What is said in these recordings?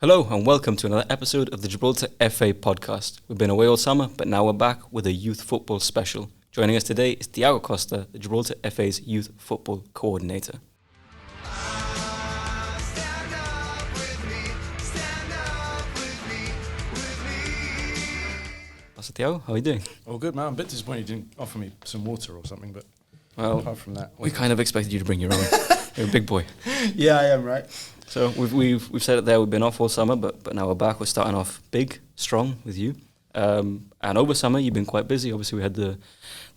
Hello and welcome to another episode of the Gibraltar FA Podcast. We've been away all summer, but now we're back with a youth football special. Joining us today is Tiago Costa, the Gibraltar FA's youth football coordinator. Pastor Tiago, how are you doing? All good, man. I'm a bit disappointed you didn't offer me some water or something, but apart from that, we kind of expected you to bring your own. You're a big boy. Yeah, I am, right? So we've said it there. We've been off all summer, but now we're back. We're starting off big, strong with you. And over summer, you've been quite busy. Obviously, we had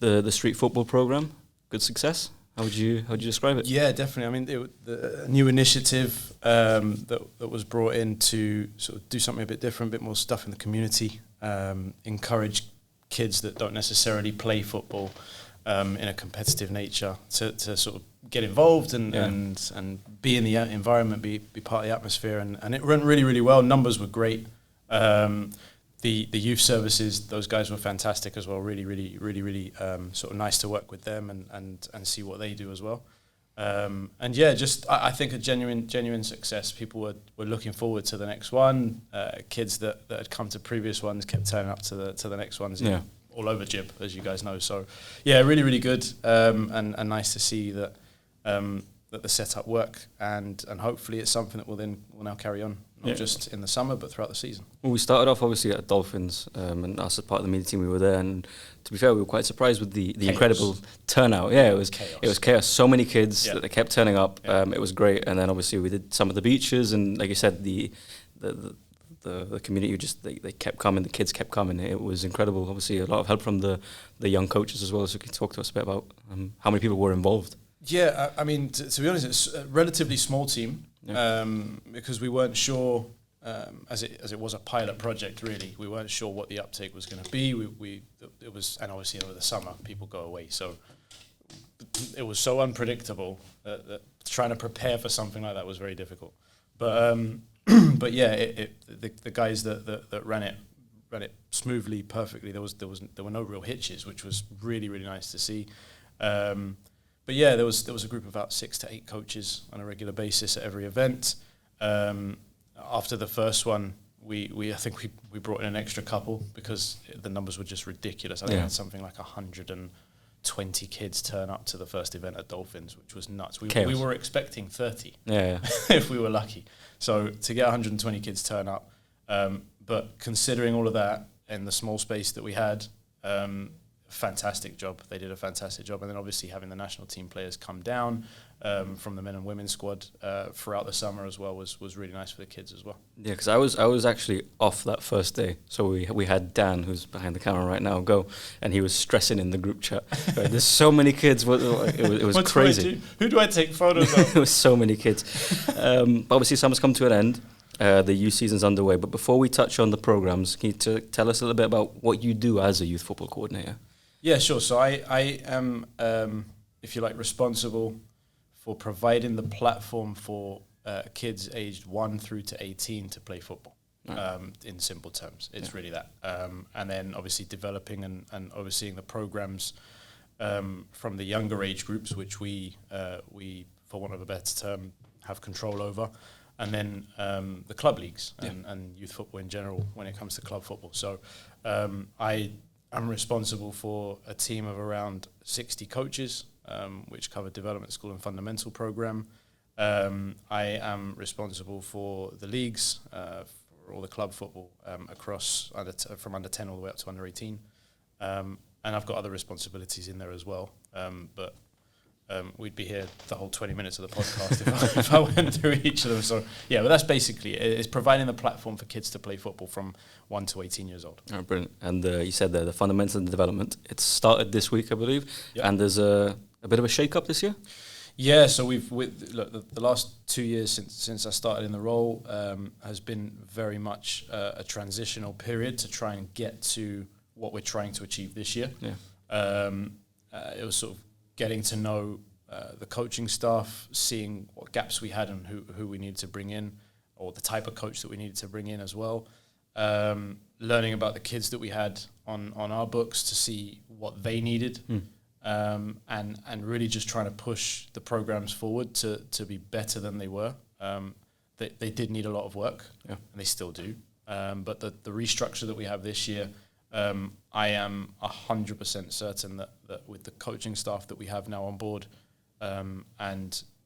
the street football program. Good success. How would you describe it? Yeah, definitely. I mean, the new initiative that was brought in to sort of do something a bit different, a bit more stuff in the community, encourage kids that don't necessarily play football in a competitive nature to sort of get involved and be in the environment, be part of the atmosphere, and it went really, really well. Numbers were great. The youth services, those guys were fantastic as well. Really sort of nice to work with them and see what they do as well. And yeah, just I think a genuine success. People were looking forward to the next one. Kids that had come to previous ones kept turning up to the next ones. Yeah. All over Gib, as you guys know. So yeah, really good, and nice to see that the setup work, and hopefully it's something that will now carry on, not just in the summer but throughout the season. Well, we started off obviously at Dolphins, and us as part of the media team, we were there, and to be fair, we were quite surprised with the incredible turnout. Yeah, it was chaos. So many kids that they kept turning up. It was great, and then obviously we did some of the beaches, and like you said, the community they kept coming, the kids kept coming. It was incredible. Obviously, a lot of help from the young coaches as well. So you can talk to us a bit about how many people were involved. Yeah, I mean, to be honest, it's a relatively small team because we weren't sure, as it was a pilot project. Really, we weren't sure what the uptake was going to be. It was, and obviously over the summer, people go away, so it was so unpredictable that trying to prepare for something like that was very difficult. But yeah, the guys that ran it smoothly, perfectly. There were no real hitches, which was really nice to see. But yeah, there was a group of about 6 to 8 coaches on a regular basis at every event. After the first one, I think we brought in an extra couple because the numbers were just ridiculous. I think we had something like 120 kids turn up to the first event at Dolphins, which was nuts. We were expecting 30 if we were lucky. So to get 120 kids turn up, but considering all of that and the small space that we had, fantastic job. They did a fantastic job. And then obviously having the national team players come down from the men and women's squad throughout the summer as well was really nice for the kids as well. Yeah, because I was actually off that first day. So we had Dan, who's behind the camera right now, go, and he was stressing in the group chat. There's so many kids. It was crazy. Who do I take photos of? There was so many kids. But obviously summer's come to an end. The youth season's underway. But before we touch on the programs, can you tell us a little bit about what you do as a youth football coordinator? Yeah, sure. So I am, if you like, responsible for providing the platform for kids aged 1 through to 18 to play football. In simple terms, it's really that. And then obviously developing and overseeing the programs from the younger age groups, which we, for want of a better term, have control over. And then the club leagues and youth football in general when it comes to club football. So I'm responsible for a team of around 60 coaches, which cover development school and fundamental program. I am responsible for the leagues, for all the club football across from under 10 all the way up to under 18. And I've got other responsibilities in there as well. But we'd be here the whole 20 minutes of the podcast if I went through each of them. So yeah, but that's basically it. It's providing the platform for kids to play football from 1 to 18 years old. Oh, brilliant. And you said the fundamental and development. It started this week, I believe, and there's a bit of a shake-up this year? Yeah, so the last 2 years since I started in the role has been very much a transitional period to try and get to what we're trying to achieve this year. Yeah. It was sort of getting to know the coaching staff, seeing what gaps we had and who we needed to bring in, or the type of coach that we needed to bring in as well. Learning about the kids that we had on our books to see what they needed. And really just trying to push the programs forward to be better than they were. they did need a lot of work, yeah. and they still do. But the restructure that we have this year, I am 100% certain that with the coaching staff that we have now on board, and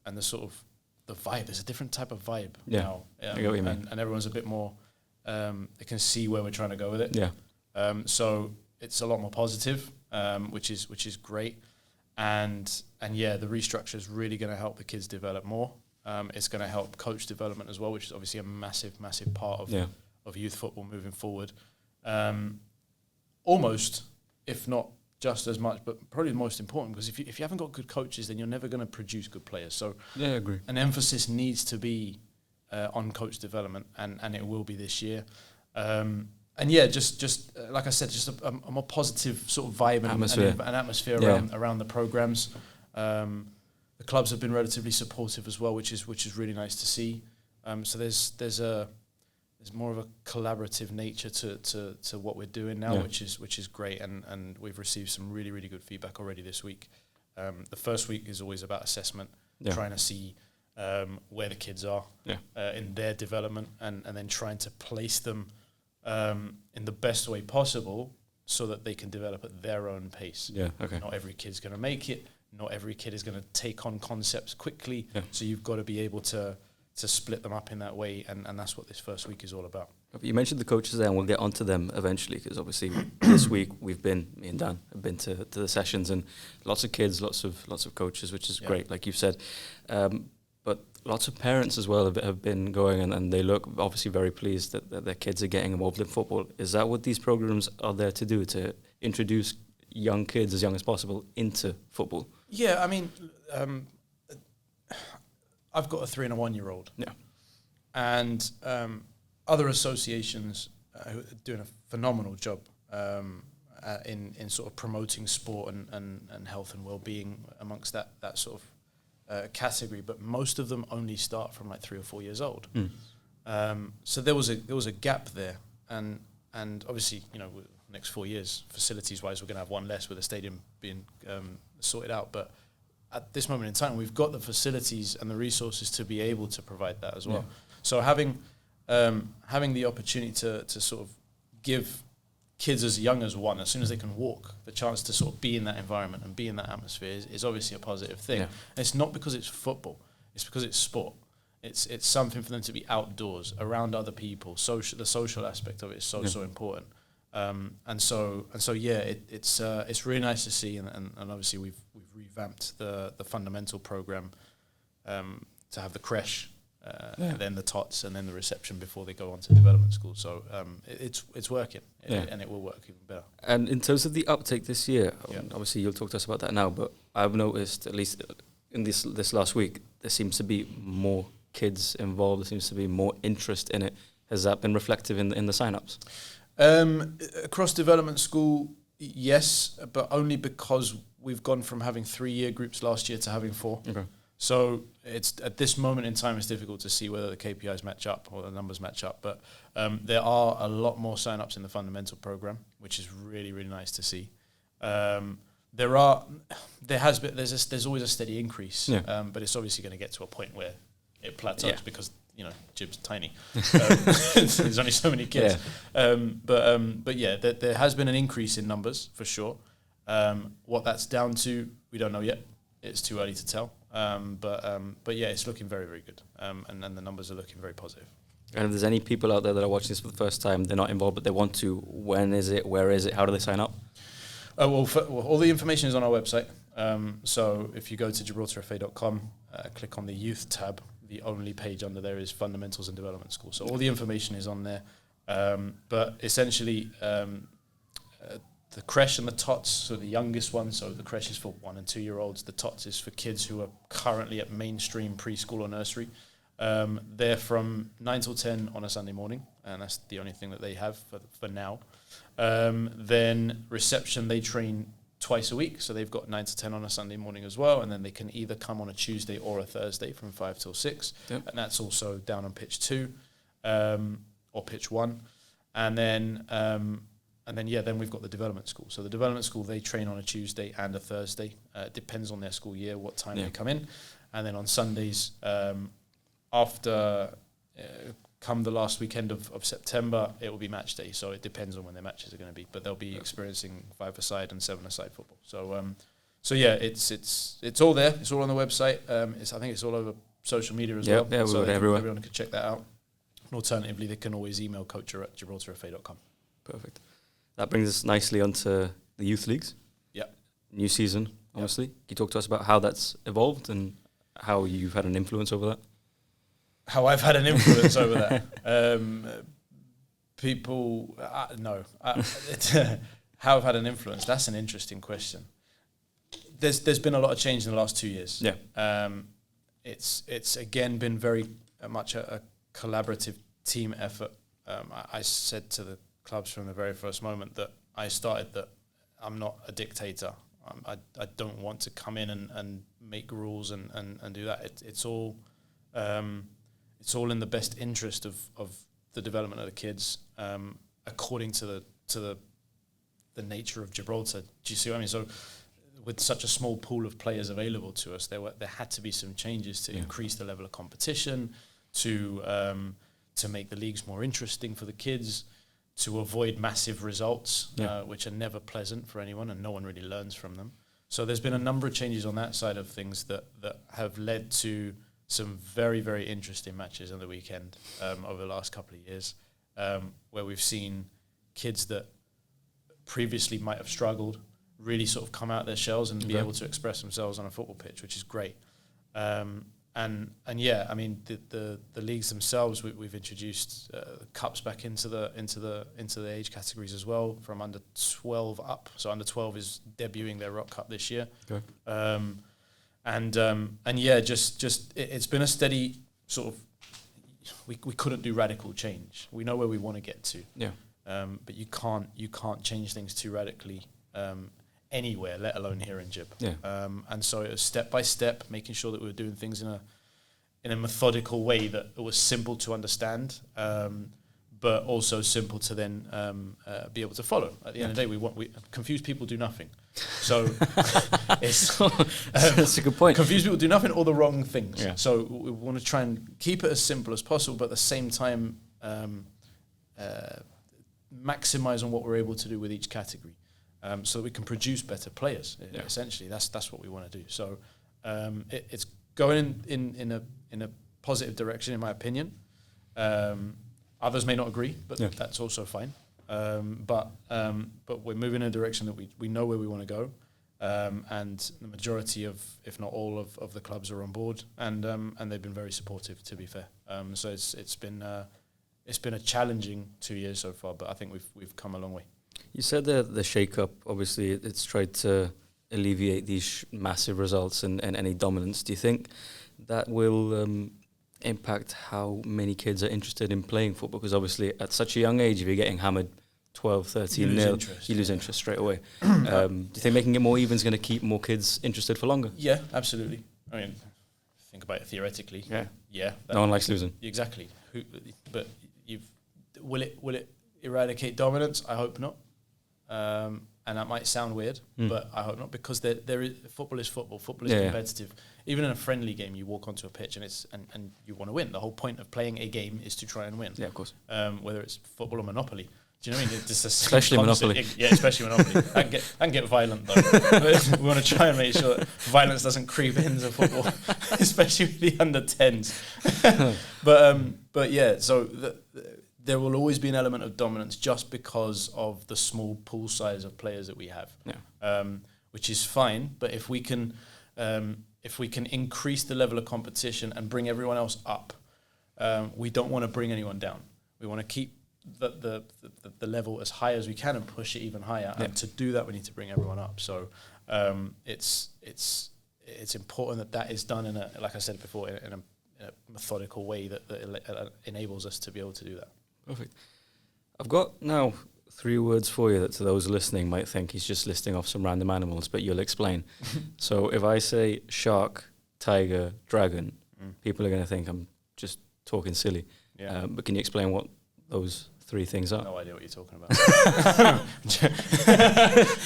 the sort of the vibe, there's a different type of vibe now. I get what you mean. And everyone's a bit more, they can see where we're trying to go with it. Yeah. So it's a lot more positive, which is great. And yeah, the restructure is really going to help the kids develop more. It's going to help coach development as well, which is obviously a massive part of youth football moving forward. Almost, if not just as much, but probably the most important, because if you haven't got good coaches, then you're never going to produce good players. So yeah, I agree. An emphasis needs to be on coach development, and it will be this year. And yeah, just like I said, just a more positive sort of vibe and atmosphere around the programs. The clubs have been relatively supportive as well, which is really nice to see. So there's more of a collaborative nature to what we're doing now, which is great, and we've received some really, really good feedback already this week. The first week is always about assessment, trying to see where the kids are in their development, and then trying to place them in the best way possible so that they can develop at their own pace. Yeah, okay. Not every kid's going to make it. Not every kid is going to take on concepts quickly. Yeah. So you've got to be able to split them up in that way, and that's what this first week is all about. You mentioned the coaches there, and we'll get onto them eventually, because obviously this week me and Dan have been to the sessions, and lots of kids, lots of coaches, which is great, like you've said. But lots of parents as well have been going, and they look obviously very pleased that their kids are getting involved in football. Is that what these programs are there to do, to introduce young kids as young as possible into football? Yeah, I mean, I've got a 3 and a 1 year old. Yeah. And other associations who are doing a phenomenal job in sort of promoting sport and health and well-being amongst that sort of category, but most of them only start from like 3 or 4 years old. So there was a gap there, and obviously, you know, next 4 years, facilities-wise, we're going to have one less with the stadium being sorted out. But at this moment in time, we've got the facilities and the resources to be able to provide that as well. Yeah. So having the opportunity to sort of give kids as young as 1, as soon as they can walk, the chance to sort of be in that environment and be in that atmosphere is obviously a positive thing. Yeah. And it's not because it's football; it's because it's sport. It's something for them to be outdoors, around other people. The social aspect of it is so important. And so yeah, it's really nice to see, and obviously we've revamped the fundamental program to have the creche, and then the tots, and then the reception before they go on to development school. So it's working, and it will work even better. And in terms of the uptake this year, obviously you'll talk to us about that now, but I've noticed, at least in this last week, there seems to be more kids involved. There seems to be more interest in it. Has that been reflective in the sign-ups? Across development school, yes, but only because we've gone from having 3-year groups last year to having 4. Okay. So it's at this moment in time, it's difficult to see whether the KPIs match up or the numbers match up. But there are a lot more sign-ups in the fundamental program, which is really, really nice to see. There's always a steady increase, but it's obviously going to get to a point where it plateaus because, you know, Gib's tiny. There's only so many kids. Yeah. But yeah, there has been an increase in numbers for sure. What that's down to, we don't know yet. It's too early to tell. But yeah, it's looking very, very good. And the numbers are looking very positive. And if there's any people out there that are watching this for the first time, they're not involved, but they want to, when is it, where is it, how do they sign up? Well, all the information is on our website. So if you go to GibraltarFA.com, click on the youth tab, the only page under there is Fundamentals and Development School. So all the information is on there. But essentially, the creche and the tots, so the youngest one, so the creche is for 1 and 2 year olds. The tots is for kids who are currently at mainstream preschool or nursery. They're from 9 till 10 on a Sunday morning, and that's the only thing that they have for now. Then reception, they train twice a week, so they've got 9 to 10 on a Sunday morning as well, and then they can either come on a Tuesday or a Thursday from 5 till 6, and that's also down on pitch 2 or pitch 1, and then we've got the development school. So the development school, they train on a Tuesday and a Thursday. It depends on their school year what time they come in, and then on Sundays after come the last weekend of September, it will be match day. So it depends on when their matches are going to be. But they'll be experiencing 5-a-side and 7-a-side football. So yeah, it's all there. It's all on the website. I think it's all over social media as well. Yeah, so everywhere. Everyone can check that out. And alternatively, they can always email coach@gibraltarfa.com. Perfect. That brings us nicely onto the youth leagues. Yeah. New season, obviously. Can you talk to us about how that's evolved and how you've had an influence over that? How I've had an influence over that? How I've had an influence? That's an interesting question. There's been a lot of change in the last 2 years. Yeah. It's again been very much a collaborative team effort. I said to the clubs from the very first moment that I started that I'm not a dictator. I don't want to come in and make rules and do that. It's all in the best interest of the development of the kids, according to the nature of Gibraltar. Do you see what I mean? So with such a small pool of players available to us, there had to be some changes to increase the level of competition, to make the leagues more interesting for the kids, to avoid massive results, which are never pleasant for anyone, and no one really learns from them. So there's been a number of changes on that side of things that have led to some very, very interesting matches on the weekend over the last couple of years, where we've seen kids that previously might have struggled really sort of come out of their shells and be able to express themselves on a football pitch, which is great. And yeah, I mean the leagues themselves, we've introduced cups back into the age categories as well, from under 12 up. So under 12 is debuting their Rock Cup this year. Okay. And yeah, just it's been a steady sort of. We couldn't do radical change. We know where we want to get to. Yeah. But you can't change things too radically anywhere, let alone here in Gib. Yeah. And so it was step by step, making sure that we were doing things in a methodical way that it was simple to understand, but also simple to then be able to follow. At the end of the day, confused people do nothing. So that's a good point. Confused people do nothing or the wrong things. Yeah. So we want to try and keep it as simple as possible, but at the same time maximize on what we're able to do with each category. So that we can produce better players. Essentially, that's what we want to do. So it's going in a positive direction, in my opinion. Others may not agree, but that's also fine. But we're moving in a direction that we know where we want to go, and the majority of, if not all of the clubs are on board, and they've been very supportive. To be fair, so it's been a challenging 2 years so far, but I think we've come a long way. You said the shake-up, obviously, it's tried to alleviate these massive results and any dominance. Do you think that will impact how many kids are interested in playing football? Because obviously, at such a young age, if you're getting hammered 12, 13 nil, you lose interest straight away. Do you think making it more even is going to keep more kids interested for longer? Yeah, absolutely. I mean, think about it theoretically. Yeah. No one likes losing. Exactly. But will it eradicate dominance? I hope not. And that might sound weird, but I hope not, because there is football is football. Football is competitive. Even in a friendly game, you walk onto a pitch and you want to win. The whole point of playing a game is to try and win. Yeah, of course. Whether it's football or Monopoly. Do you know what I mean? It's especially Monopoly. Yeah, especially Monopoly. I can get violent though. We want to try and make sure that violence doesn't creep into football, especially with the under 10s. But yeah, so there will always be an element of dominance just because of the small pool size of players that we have, which is fine. But if we can increase the level of competition and bring everyone else up, we don't want to bring anyone down. We want to keep the level as high as we can and push it even higher. And to do that, we need to bring everyone up. So it's important that is done in a, like I said before, in a methodical way that enables us to be able to do that. Perfect. I've got now 3 words for you that to those listening might think he's just listing off some random animals, but you'll explain. So if I say shark, tiger, dragon, people are going to think I'm just talking silly. Yeah. But can you explain what those 3 things are? No idea what you're talking about.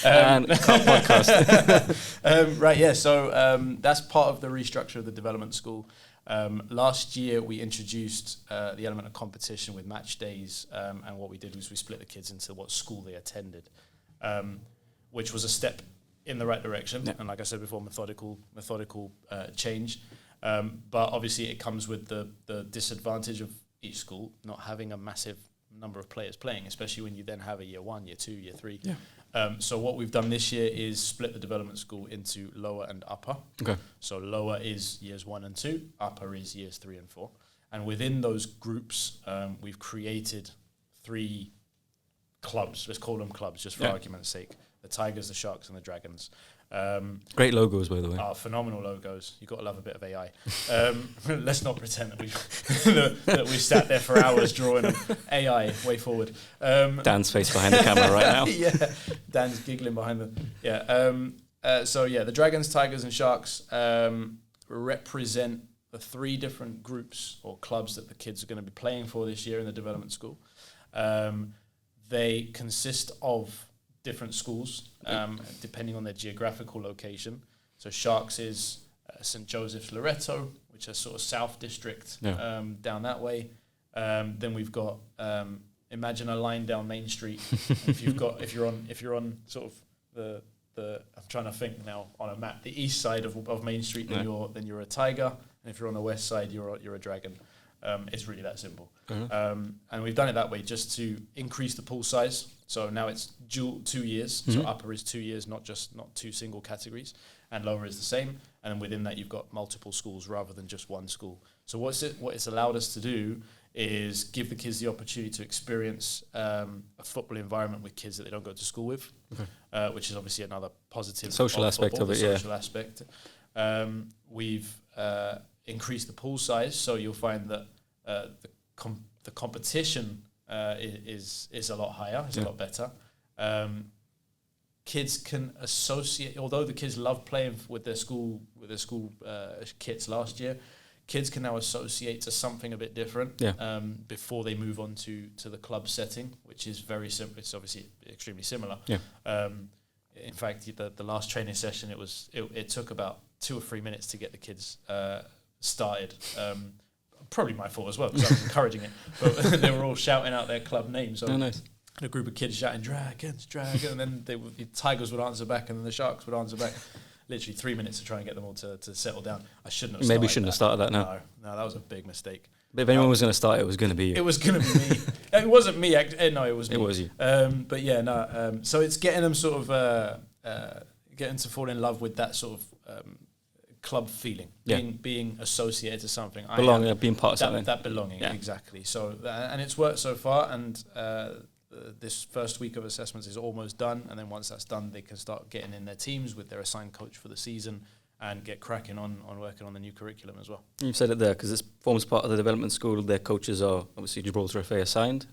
And cut podcast. Right, yeah. So that's part of the restructure of the development school. Last year, we introduced the element of competition with match days, and what we did was we split the kids into what school they attended, which was a step in the right direction. Yeah. And like I said before, methodical change. But obviously, it comes with the disadvantage of each school not having a massive number of players playing, especially when you then have a year 1, year 2, year 3. Yeah. So what we've done this year is split the development school into lower and upper. Okay. So lower is years 1 and 2, upper is years 3 and 4. And within those groups, we've created 3 clubs. Let's call them clubs, just for argument's sake. The Tigers, the Sharks, and the Dragons. Great logos, by the way. Phenomenal logos. You've got to love a bit of AI. Let's not pretend that we sat there for hours drawing them. AI, way forward. Dan's face behind the camera right now. Yeah, Dan's giggling behind them. Yeah. So the Dragons, Tigers, and Sharks represent the 3 different groups or clubs that the kids are going to be playing for this year in the development school. They consist of different schools, depending on their geographical location. So Sharks is St. Joseph's Loreto, which is sort of South District, down that way. Then we've got imagine a line down Main Street. if you're on sort of the I'm trying to think now on a map, the east side of Main Street, then you're a Tiger, and if you're on the west side, you're a Dragon. It's really that simple. And we've done it that way just to increase the pool size. So now it's 2 years. So upper is 2 years, not 2 single categories. And lower is the same. And within that, you've got multiple schools rather than just one school. So what it's allowed us to do is give the kids the opportunity to experience a football environment with kids that they don't go to school with, which is obviously another positive social aspect of it. Social aspect. We've increased the pool size, so you'll find that the competition is a lot higher, it's a lot better. Kids can associate, although the kids love playing with their school kits last year, kids can now associate to something a bit different before they move on to the club setting, which is very simple. It's obviously extremely similar. In fact, the last training session, it took about 2 or 3 minutes to get the kids started. Probably my fault as well, because I was encouraging it. But they were all shouting out their club names. So nice. A group of kids shouting, Dragons, and then the Tigers would answer back, and then the Sharks would answer back. Literally 3 minutes to try and get them all to settle down. I shouldn't have Maybe shouldn't have started that now. No, that was a big mistake. But if anyone was going to start, it was going to be you. It was going to be me. It wasn't me. No, it was me. It was you. But yeah, no. So it's getting them sort of getting to fall in love with that sort of club feeling, being associated to something. Belonging, being part of something. That belonging, exactly. So and it's worked so far, and this first week of assessments is almost done, and then once that's done, they can start getting in their teams with their assigned coach for the season and get cracking on working on the new curriculum as well. You've said it there, because this forms part of the development school. Their coaches are obviously Gibraltar FA assigned.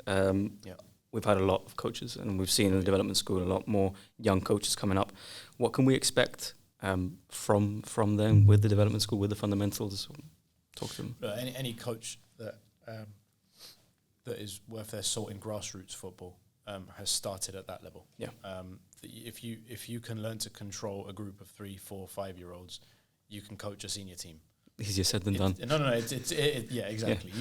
We've had a lot of coaches, and we've seen in the development school a lot more young coaches coming up. What can we expect from them with the development school, with the fundamentals? Talk to them. Any coach that is worth their salt in grassroots football has started at that level. If you can learn to control a group of 3, 4, 5-year-olds, you can coach a senior team. Easier said than done. No, exactly.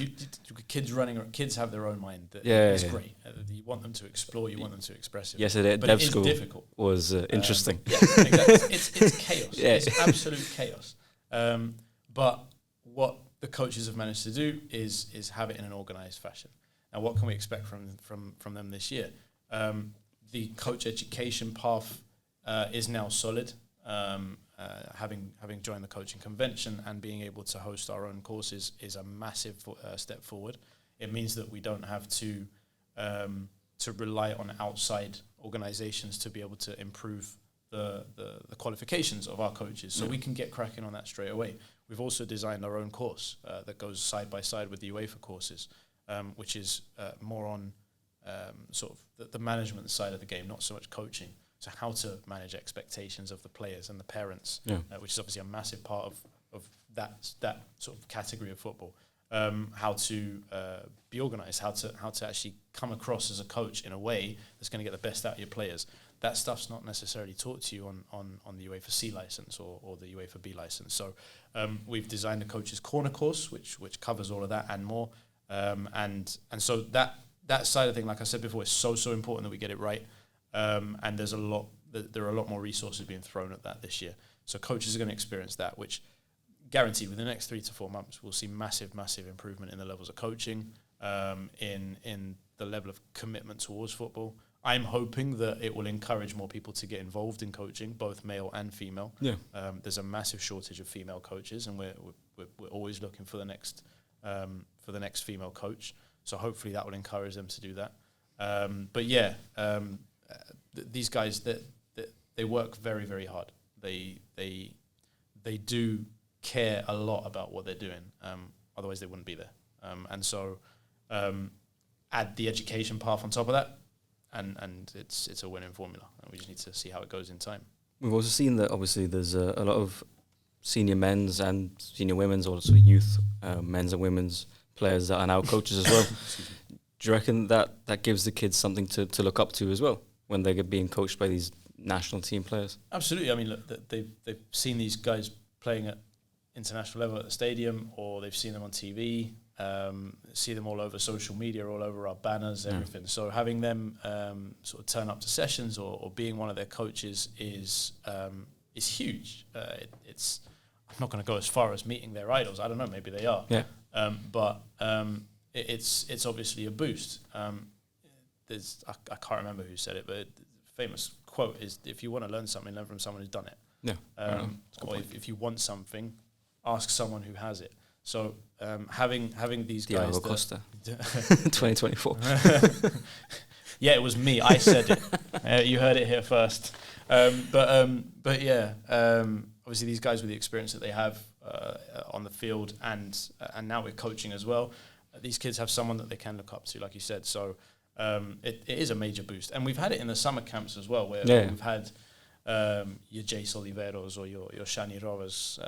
Kids have their own mind. It's great. You want them to explore. You want them to express it. Yesterday at Dev School difficult. Was interesting. Exactly. It's chaos. It's absolute chaos. But what the coaches have managed to do is have it in an organised fashion. Now, what can we expect from them this year? The coach education path is now solid. Having joined the coaching convention and being able to host our own courses is a massive step forward. It means that we don't have to rely on outside organisations to be able to improve the qualifications of our coaches. So we can get cracking on that straight away. We've also designed our own course that goes side by side with the UEFA courses, which is more on sort of the management side of the game, not so much coaching. So how to manage expectations of the players and the parents, which is obviously a massive part of that sort of category of football. How to be organised, how to actually come across as a coach in a way that's going to get the best out of your players. that stuff's not necessarily taught to you on the UEFA C license or the UEFA B license. So we've designed a coach's corner course, which covers all of that and more. And so that side of thing, like I said before, is so important that we get it right. And there are a lot more resources being thrown at that this year. So coaches are going to experience that, which guaranteed within the next 3 to 4 months, we'll see massive improvement in the levels of coaching, in the level of commitment towards football. I'm hoping that it will encourage more people to get involved in coaching, both male and female. Yeah. There's a massive shortage of female coaches, and we're always looking for the next female coach. So hopefully that will encourage them to do that. But yeah, these guys they work very, very hard. They do care a lot about what they're doing. Otherwise they wouldn't be there. And so add the education path on top of that, and it's a winning formula. And we just need to see how it goes in time. We've also seen that obviously there's a lot of senior men's and senior women's, also youth men's and women's players that are now coaches as well. Do you reckon that gives the kids something to look up to as well when they're being coached by these national team players? Absolutely. I mean, look, they've seen these guys playing at international level at the stadium, or they've seen them on TV, see them all over social media, all over our banners, everything. So having them sort of turn up to sessions or being one of their coaches is huge. It's I'm not going to go as far as meeting their idols. I don't know, maybe they are. Yeah. But it's obviously a boost. There's I can't remember who said it, but the famous quote is, if you want to learn something, learn from someone who's done it. Yeah. Or if you want something, ask someone who has it. So having these guys... Tiago Costa, 2024. Yeah, it was me. I said it. You heard it here first. But yeah, obviously these guys with the experience that they have on the field and now with coaching as well, these kids have someone that they can look up to, like you said. So it is a major boost. And we've had it in the summer camps as well, where we've had your Jace Oliveros or your Shani Rovers,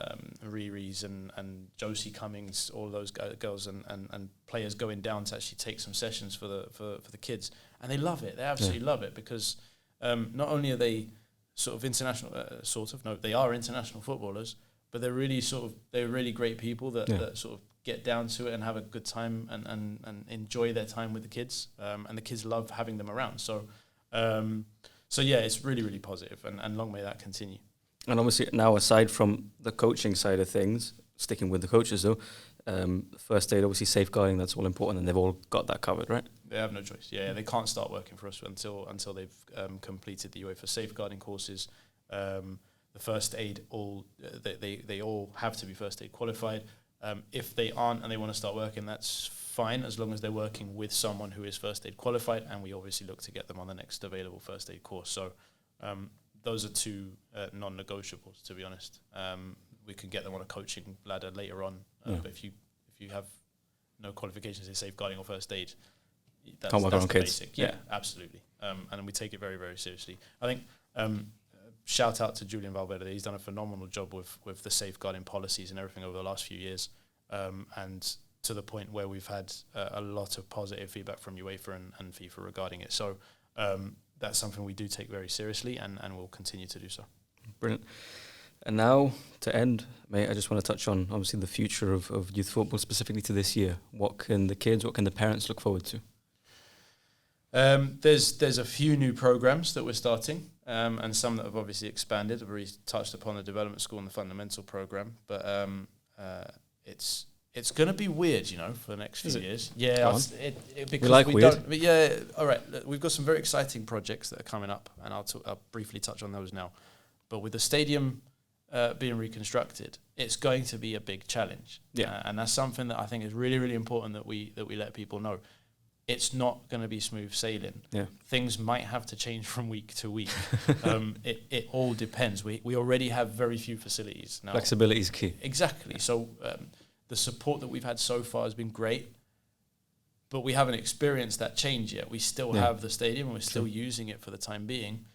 Riri's and Josie Cummings, all those girls and players going down to actually take some sessions for the kids. And they love it. They absolutely love it, because not only are they sort of international, they are international footballers, but they're really great people that sort of get down to it and have a good time and enjoy their time with the kids. And the kids love having them around. So yeah, it's really, really positive, and long may that continue. And obviously now, aside from the coaching side of things, sticking with the coaches though, first aid, obviously safeguarding, that's all important, and they've all got that covered, right? They have no choice. Yeah, they can't start working for us until they've completed the UEFA safeguarding courses. The first aid, they all have to be first aid qualified. If they aren't and they want to start working, that's fine, as long as they're working with someone who is first aid qualified, and we obviously look to get them on the next available first aid course. So those are two non-negotiables, to be honest. We can get them on a coaching ladder later on, but if you have no qualifications in safeguarding or first aid, that's the basic. Yeah, absolutely. And we take it very, very seriously. I think shout out to Julian Valverde. He's done a phenomenal job with the safeguarding policies and everything over the last few years, and to the point where we've had a lot of positive feedback from UEFA and FIFA regarding it. So that's something we do take very seriously, and will continue to do so. Brilliant. And now, to end, mate, I just want to touch on, obviously, the future of youth football, specifically to this year. What can the parents look forward to? There's a few new programs that we're starting, and some that have obviously expanded. I've already touched upon the development school and the fundamental program, but it's going to be weird, for the next few years. Yeah, because we don't. But yeah, all right. We've got some very exciting projects that are coming up, and I'll briefly touch on those now. But with the stadium being reconstructed, it's going to be a big challenge. Yeah, and that's something that I think is really, really important that we let people know. It's not going to be smooth sailing. Yeah. Things might have to change from week to week. It all depends. We already have very few facilities now. Flexibility is key. Exactly. So the support that we've had so far has been great, but we haven't experienced that change yet. We still have the stadium, and we're still using it for the time being.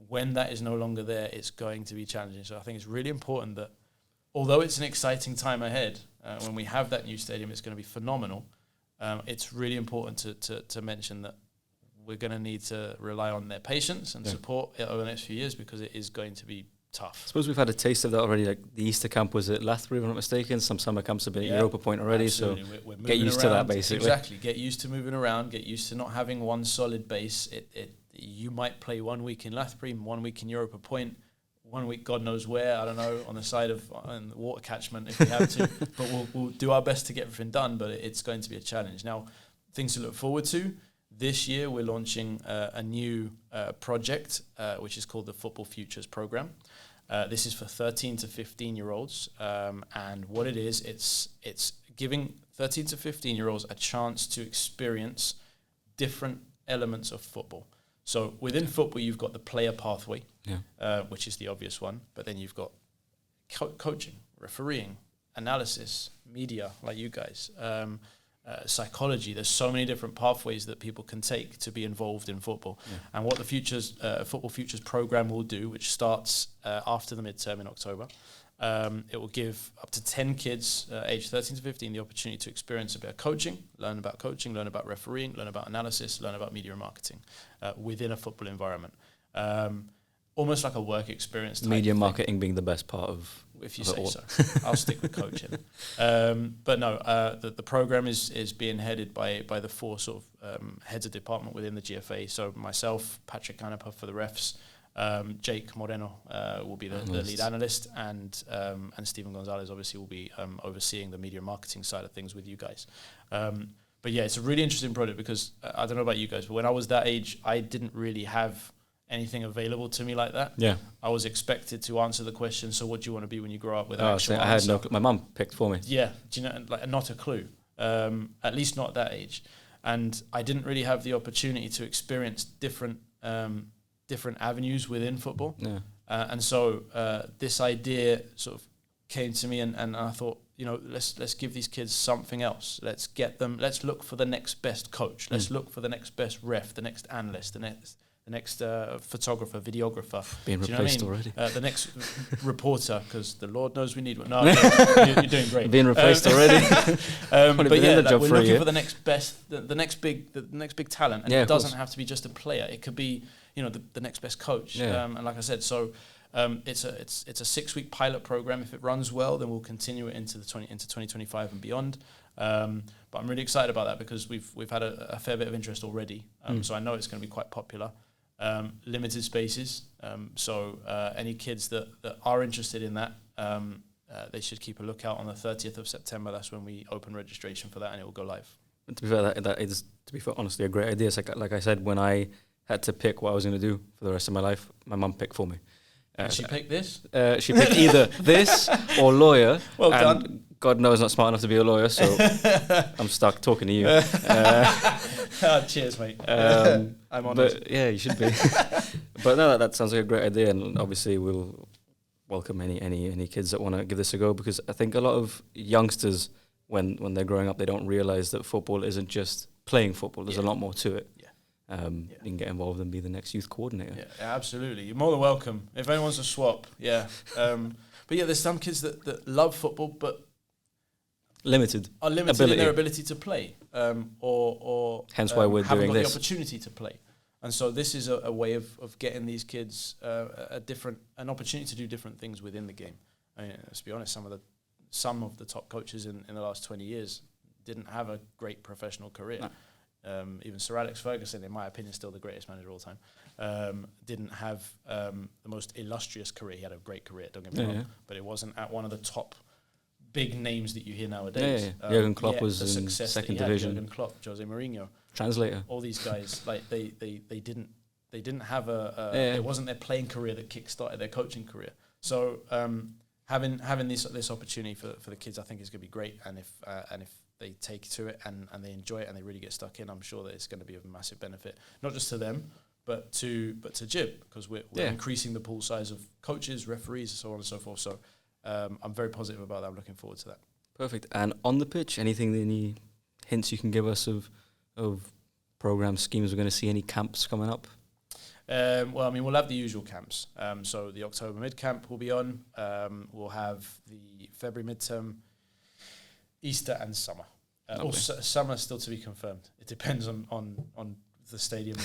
When that is no longer there, it's going to be challenging. So I think it's really important that, although it's an exciting time ahead, when we have that new stadium, it's going to be phenomenal. It's really important to mention that we're going to need to rely on their patience and support over the next few years, because it is going to be tough. I suppose we've had a taste of that already. Like the Easter camp was at Lathbury, if I'm not mistaken. Some summer camps have been at Europa Point already. Absolutely. So we're get used to that, basically. Exactly. Get used to moving around. Get used to not having one solid base. You might play 1 week in Lathbury, 1 week in Europa Point, 1 week God knows where, I don't know, on the side of the water catchment if we have to. But we'll do our best to get everything done. But it's going to be a challenge. Now, things to look forward to. This year, we're launching a new project, which is called the Football Futures Programme. This is for 13 to 15-year-olds, and what it is, it's giving 13 to 15-year-olds a chance to experience different elements of football. So within football, you've got the player pathway, which is the obvious one, but then you've got coaching, refereeing, analysis, media, like you guys, psychology. There's so many different pathways that people can take to be involved in football. And what the Football Futures program will do, which starts after the midterm in October, it will give up to 10 kids aged 13 to 15 the opportunity to experience a bit of coaching, learn about refereeing, learn about analysis, learn about media and marketing within a football environment. Almost like a work experience type media thing. Marketing being the best part of if you of say all. so. I'll stick with coaching. But no, the program is being headed by the 4 sort of heads of department within the GFA. So myself, Patrick Canepa for the refs, Jake Moreno will be the lead analyst, and Stephen Gonzalez obviously will be overseeing the media and marketing side of things with you guys. But yeah, it's a really interesting project, because I don't know about you guys, but when I was that age, I didn't really have anything available to me like that. Yeah, I was expected to answer the question, so what do you want to be when you grow up? With I had no clue. My mum picked for me. Yeah, do you know, like, not a clue. At least not at that age. And I didn't really have the opportunity to experience different avenues within football. Yeah. And so this idea sort of came to me, and I thought, let's give these kids something else. Let's look for the next best coach. Let's look for the next best ref, the next analyst, the next photographer, videographer. Being replaced already. The next reporter, because the Lord knows we need one. No, you're doing great. Being replaced already. But yeah, we're looking for the next best, the next big talent, and it doesn't have to be just a player. It could be, the next best coach. Yeah. And like I said, so it's a 6-week pilot program. If it runs well, then we'll continue it into 2025 and beyond. But I'm really excited about that, because we've had a fair bit of interest already. So I know it's going to be quite popular. Limited spaces, so any kids that are interested in that, they should keep a lookout on the 30th of September. That's when we open registration for that, and it will go live. And to be fair, that is, honestly a great idea. It's like I said, when I had to pick what I was going to do for the rest of my life, my mum picked for me. She picked this? She picked either this or lawyer. Well done. God knows not smart enough to be a lawyer, so I'm stuck talking to you. Cheers, mate. I'm honoured. But yeah, you should be. But no, that sounds like a great idea, and obviously we'll welcome any kids that want to give this a go, because I think a lot of youngsters, when they're growing up, they don't realise that football isn't just playing football. There's a lot more to it. You can get involved and be the next youth coordinator. Yeah, absolutely. You're more than welcome. If anyone wants to swap, but yeah, there's some kids that love football, but are limited in their ability to play, or hence why we're doing the this. Opportunity to play. And so this is a way of getting these kids an opportunity to do different things within the game. I mean, let's be honest, some of the top coaches in the last 20 years didn't have a great professional career. No. Even Sir Alex Ferguson, in my opinion, still the greatest manager of all time, didn't have the most illustrious career. He had a great career, don't get me wrong, but it wasn't at one of the top big names that you hear nowadays. Jurgen Klopp was in second division. Jurgen Klopp, Jose Mourinho, translator. All these guys, like they didn't have it wasn't their playing career that kick-started their coaching career. So having this opportunity for the kids, I think is going to be great. And if they take to it and they enjoy it and they really get stuck in, I'm sure that it's going to be of massive benefit, not just to them, but to Gib, because we're increasing the pool size of coaches, referees, so on and so forth. So I'm very positive about that. I'm looking forward to that. Perfect. And on the pitch, any hints you can give us of program schemes? We're going to see any camps coming up? Well, I mean, we'll have the usual camps. So the October mid-camp will be on. We'll have the February midterm, Easter and summer. Summer still to be confirmed. It depends on the stadium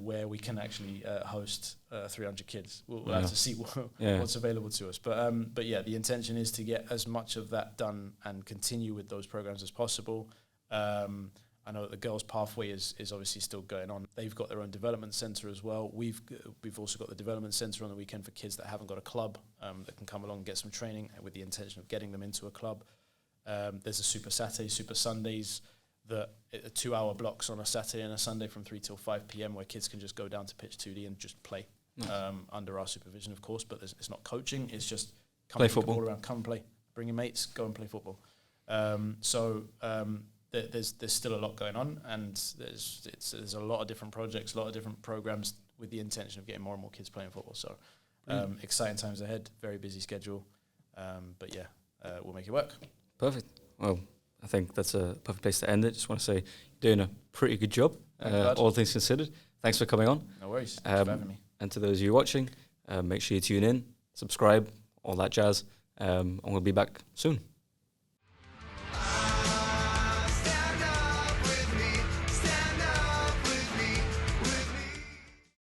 where we can actually host 300 kids. We'll have to see what's available to us. But yeah, the intention is to get as much of that done and continue with those programs as possible. I know that the Girls Pathway is obviously still going on. They've got their own development centre as well. We've also got the development centre on the weekend for kids that haven't got a club that can come along and get some training with the intention of getting them into a club. There's a Super Saturday, Super Sundays, that 2-hour blocks on a Saturday and a Sunday from 3 till 5 p.m. where kids can just go down to pitch 2D and just play under our supervision, of course. But it's not coaching; it's just play football all around, come and play, bring your mates, go and play football. There's still a lot going on, and there's a lot of different projects, a lot of different programs with the intention of getting more and more kids playing football. So exciting times ahead, very busy schedule, but yeah, we'll make it work. Perfect. Well, I think that's a perfect place to end it. Just want to say you're doing a pretty good job, all things considered. Thanks for coming on. No worries. Thanks for having me. And to those of you watching, make sure you tune in, subscribe, all that jazz, and we'll be back soon.